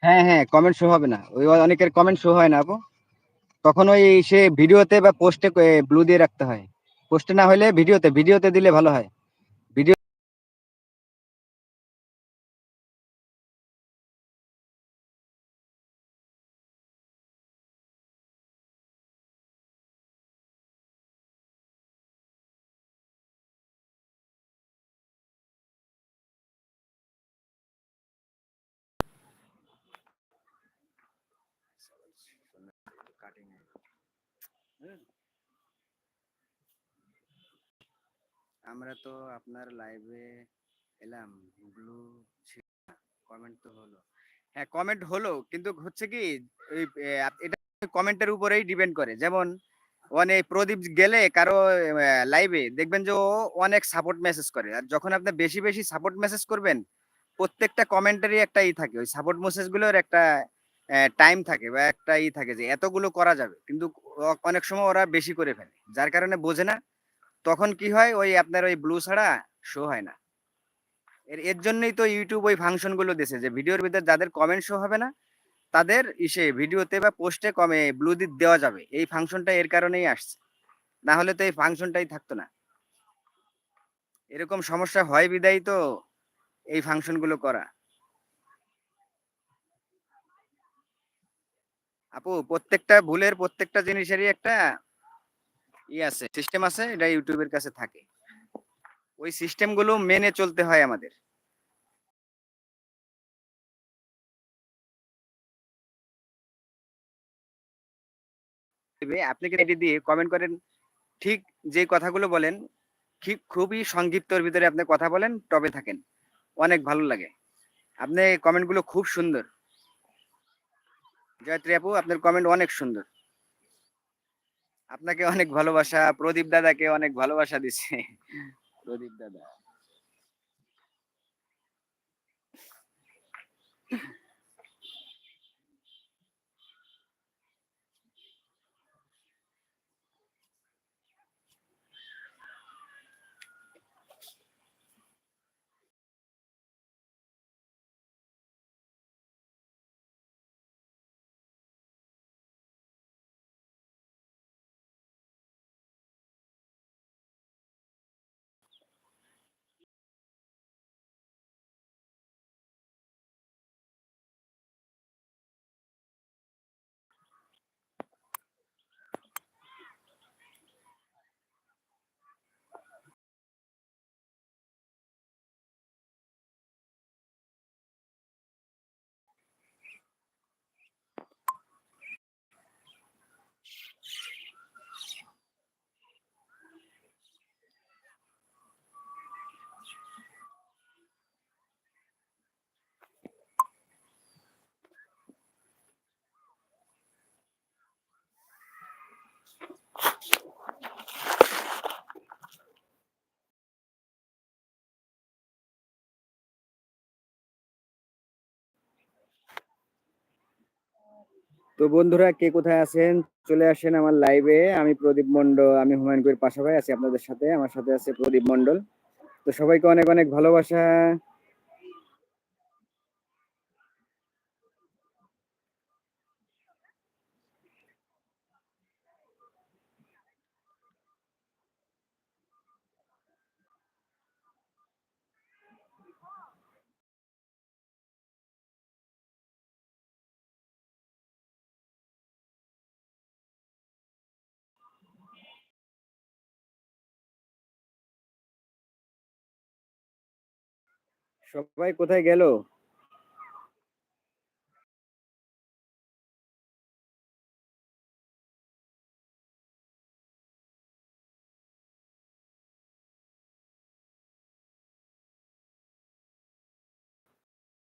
হ্যাঁ হ্যাঁ, comment show হবে না, ওই অনেকের কমেন্ট শো হয় না আপু। তখন ওই সে ভিডিওতে বা পোস্টে ব্লু দিয়ে রাখতে হয়। পোস্টে না হলে ভিডিওতে, ভিডিওতে দিলে ভালো হয়। ভিডিও। আমরা তো আপনার লাইভে এলাম, ব্লু কমেন্ট তো হলো। হ্যাঁ, কমেন্ট হলো, কিন্তু হচ্ছে কি ওই এটা কমেন্টের উপরেই ডিপেন্ড করে। যেমন প্রদীপ গেলে কারো লাইভে দেখবেন যে ও অনেক সাপোর্ট মেসেজ করে, আর যখন আপনি বেশি বেশি সাপোর্ট মেসেজ করবেন, প্রত্যেকটা কমেন্টেরই একটা থাকে, ওই সাপোর্ট মেসেজ গুলোর একটা টাইম থাকে বা একটা থাকে যে এতগুলো করা যাবে, কিন্তু অনেক সময় ওরা বেশি করে ফেলে, যার কারণে বোঝে না। তখন কি হয়, ওই আপনার ওই ব্লু ছাড়া শো হয় না। এর এর জন্যই তো ইউটিউব ওই ফাংশন গুলো দিয়েছে, যে ভিডিওর ভিতরে যাদের কমেন্ট শো হবে না তাদের ভিডিওতে বা পোস্টে কমে ব্লু দেওয়া যাবে, এই ফাংশনটা এর কারণেই আসছে। না হলে তো এই ফাংশনটাই থাকতো না। এরকম সমস্যা হয় বিদায়ী তো এই ফাংশন গুলো করা। আপু, প্রত্যেকটা ভুলের প্রত্যেকটা জিনিসেরই একটা আছে, সিস্টেম আছে, এটা ইউটিউবের কাছে থাকে। ওই সিস্টেম গুলো মেনে চলতে হয় আমাদের। আপনি কি এটি দিয়ে কমেন্ট করেন, ঠিক যে কথাগুলো বলেন, ঠিক খুবই সংক্ষিপ্তর ভিতরে আপনি কথা বলেন, টবে থাকেন, অনেক ভালো লাগে। আপনি কমেন্ট গুলো খুব সুন্দর। জয়ত্রী আপু, আপনার কমেন্ট অনেক সুন্দর। আপনাকে অনেক ভালোবাসা, প্রদীপ দাদাকে অনেক ভালোবাসা দিচ্ছে। প্রদীপ দাদা। তো বন্ধুরা, কে কোথায় আছেন, চলে আসেন আমার লাইভে। আমি প্রদীপ মন্ডল, আমি হুমায়ুন কবির পাশা ভাই আছি আপনাদের সাথে, আমার সাথে আছে প্রদীপ মন্ডল। তো সবাইকে অনেক অনেক ভালোবাসা। সবাই কোথায় গেল?